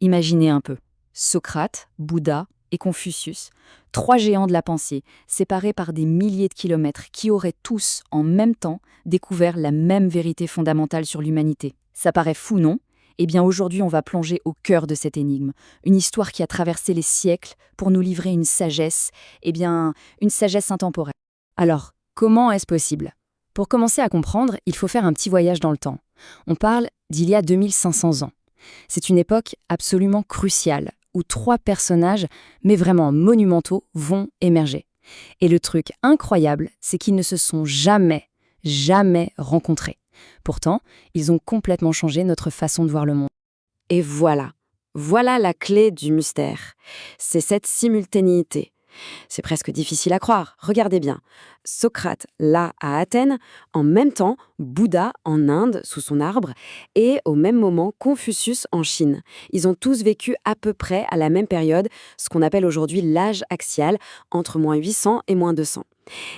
Imaginez un peu. Socrate, Bouddha et Confucius, trois géants de la pensée, séparés par des milliers de kilomètres, qui auraient tous, en même temps, découvert la même vérité fondamentale sur l'humanité. Ça paraît fou, non? Eh bien aujourd'hui, on va plonger au cœur de cette énigme. Une histoire qui a traversé les siècles pour nous livrer une sagesse, une sagesse intemporelle. Alors, comment est-ce possible? Pour commencer à comprendre, il faut faire un petit voyage dans le temps. On parle d'il y a 2500 ans. C'est une époque absolument cruciale, où trois personnages, mais vraiment monumentaux, vont émerger. Et le truc incroyable, c'est qu'ils ne se sont jamais rencontrés. Pourtant, ils ont complètement changé notre façon de voir le monde. Et voilà la clé du mystère. C'est cette simultanéité. C'est presque difficile à croire, regardez bien. Socrate, là, à Athènes, en même temps, Bouddha, en Inde, sous son arbre, et au même moment, Confucius, en Chine. Ils ont tous vécu à peu près à la même période, ce qu'on appelle aujourd'hui l'âge axial, entre moins 800 et moins 200.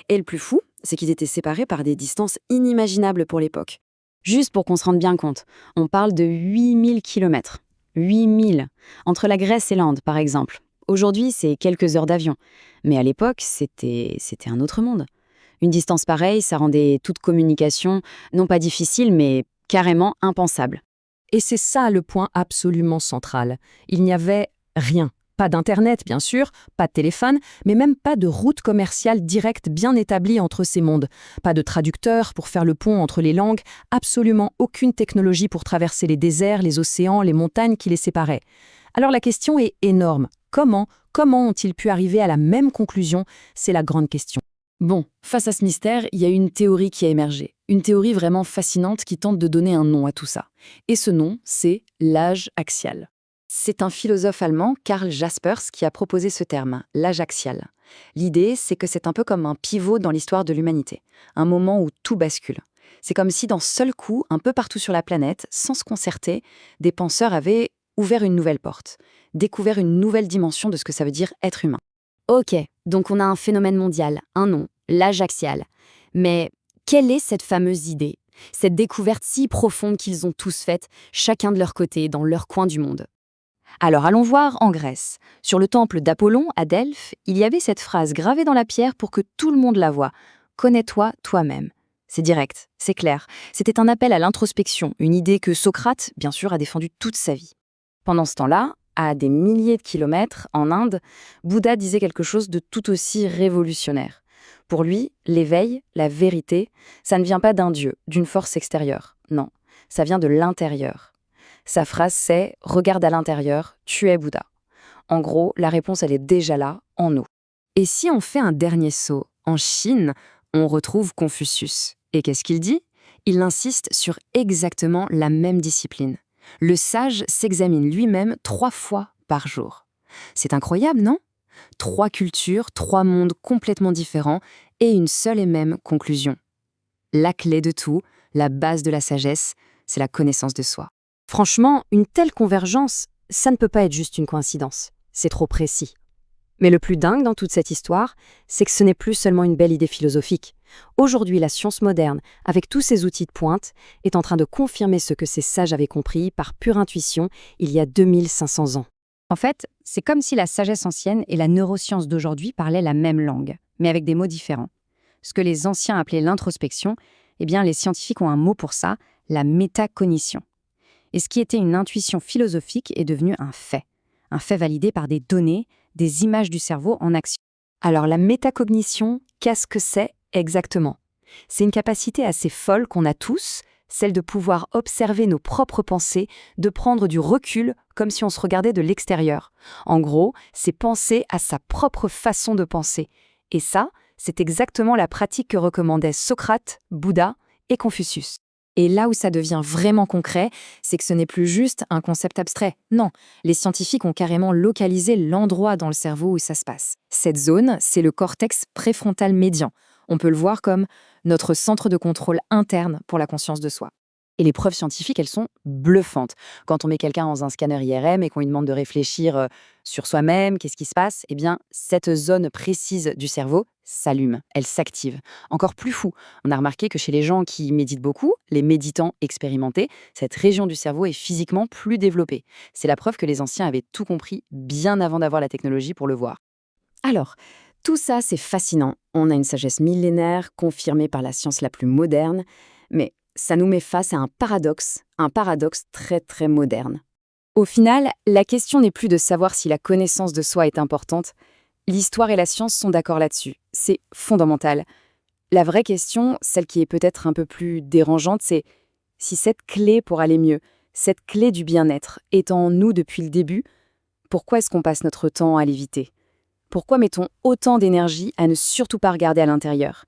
Et le plus fou, c'est qu'ils étaient séparés par des distances inimaginables pour l'époque. Juste pour qu'on se rende bien compte, on parle de 8000 kilomètres. 8000, entre la Grèce et l'Inde, par exemple. Aujourd'hui, c'est quelques heures d'avion. Mais à l'époque, c'était un autre monde. Une distance pareille, ça rendait toute communication, non pas difficile, mais carrément impensable. Et c'est ça le point absolument central. Il n'y avait rien. Pas d'Internet, bien sûr, pas de téléphone, mais même pas de route commerciale directe bien établie entre ces mondes. Pas de traducteur pour faire le pont entre les langues, absolument aucune technologie pour traverser les déserts, les océans, les montagnes qui les séparaient. Alors la question est énorme. Comment ont-ils pu arriver à la même conclusion? C'est la grande question. Bon, face à ce mystère, il y a une théorie qui a émergé. Une théorie vraiment fascinante qui tente de donner un nom à tout ça. Et ce nom, c'est l'âge axial. C'est un philosophe allemand, Karl Jaspers, qui a proposé ce terme, l'âge axial. L'idée, c'est que c'est un peu comme un pivot dans l'histoire de l'humanité, un moment où tout bascule. C'est comme si d'un seul coup, un peu partout sur la planète, sans se concerter, des penseurs avaient ouvert une nouvelle porte, découvert une nouvelle dimension de ce que ça veut dire être humain. Ok, donc on a un phénomène mondial, un nom, l'âge axial. Mais quelle est cette fameuse idée, cette découverte si profonde qu'ils ont tous faite, chacun de leur côté, dans leur coin du monde? Alors allons voir en Grèce. Sur le temple d'Apollon, à Delphes, il y avait cette phrase gravée dans la pierre pour que tout le monde la voie. « Connais-toi toi-même ». C'est direct, c'est clair. C'était un appel à l'introspection, une idée que Socrate, bien sûr, a défendue toute sa vie. Pendant ce temps-là, à des milliers de kilomètres, en Inde, Bouddha disait quelque chose de tout aussi révolutionnaire. Pour lui, l'éveil, la vérité, ça ne vient pas d'un dieu, d'une force extérieure. Non, ça vient de l'intérieur. Sa phrase, c'est « Regarde à l'intérieur, tu es Bouddha ». En gros, la réponse, elle est déjà là, en nous. Et si on fait un dernier saut, en Chine, on retrouve Confucius. Et qu'est-ce qu'il dit? Il insiste sur exactement la même discipline. Le sage s'examine lui-même 3 fois par jour. C'est incroyable, non? 3 cultures, 3 mondes complètement différents et une seule et même conclusion. La clé de tout, la base de la sagesse, c'est la connaissance de soi. Franchement, une telle convergence, ça ne peut pas être juste une coïncidence. C'est trop précis. Mais le plus dingue dans toute cette histoire, c'est que ce n'est plus seulement une belle idée philosophique. Aujourd'hui, la science moderne, avec tous ses outils de pointe, est en train de confirmer ce que ces sages avaient compris par pure intuition il y a 2500 ans. En fait, c'est comme si la sagesse ancienne et la neuroscience d'aujourd'hui parlaient la même langue, mais avec des mots différents. Ce que les anciens appelaient l'introspection, eh bien les scientifiques ont un mot pour ça, la métacognition. Et ce qui était une intuition philosophique est devenu un fait validé par des données, des images du cerveau en action. Alors la métacognition, qu'est-ce que c'est exactement? C'est une capacité assez folle qu'on a tous, celle de pouvoir observer nos propres pensées, de prendre du recul comme si on se regardait de l'extérieur. En gros, c'est penser à sa propre façon de penser. Et ça, c'est exactement la pratique que recommandaient Socrate, Bouddha et Confucius. Et là où ça devient vraiment concret, c'est que ce n'est plus juste un concept abstrait. Non, les scientifiques ont carrément localisé l'endroit dans le cerveau où ça se passe. Cette zone, c'est le cortex préfrontal médian. On peut le voir comme notre centre de contrôle interne pour la conscience de soi. Et les preuves scientifiques, elles sont bluffantes. Quand on met quelqu'un dans un scanner IRM et qu'on lui demande de réfléchir sur soi-même, qu'est-ce qui se passe? Eh bien, cette zone précise du cerveau s'allume, elle s'active. Encore plus fou, on a remarqué que chez les gens qui méditent beaucoup, les méditants expérimentés, cette région du cerveau est physiquement plus développée. C'est la preuve que les anciens avaient tout compris bien avant d'avoir la technologie pour le voir. Alors, tout ça, c'est fascinant. On a une sagesse millénaire, confirmée par la science la plus moderne, mais ça nous met face à un paradoxe très très moderne. Au final, la question n'est plus de savoir si la connaissance de soi est importante. L'histoire et la science sont d'accord là-dessus. C'est fondamental. La vraie question, celle qui est peut-être un peu plus dérangeante, c'est si cette clé pour aller mieux, cette clé du bien-être, est en nous depuis le début, pourquoi est-ce qu'on passe notre temps à l'éviter? Pourquoi mettons autant d'énergie à ne surtout pas regarder à l'intérieur?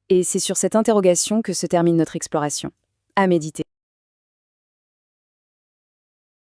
Et c'est sur cette interrogation que se termine notre exploration. À méditer.